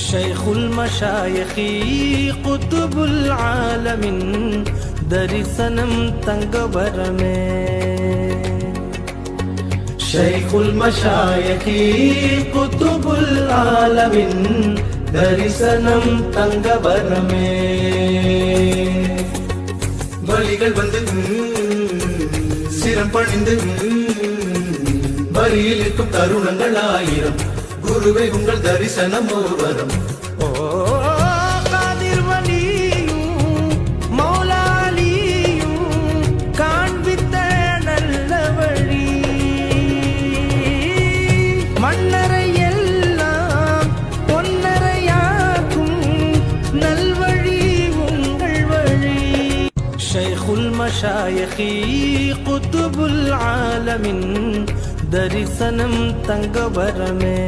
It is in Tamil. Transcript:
ஷைகுல் மஷாயகி குத்துபுல் ஆலமின் தரிசனம் தங்கவரமே. ஷைகுல் மஷாயகி குத்துபுல் ஆலமின் தரிசனம் தங்கவரமே. வலிகள் வந்து சிரம் பணிந்து வரியில் இருக்கும் தருணங்கள் 1000. குருவை உங்கள் தரிசனம் ஒருவரம். ஓ காதிர் வலியும் மௌலாலியும் காண்பித்த நல்ல வழி. மன்னரை எல்லாம் பொன்னரையாக்கும் நல்வழி உங்கள் வழி. ஷைகுல் மஷாயகி குத்துபுல் ஆலமின் தரிசனம் தங்கவரமே.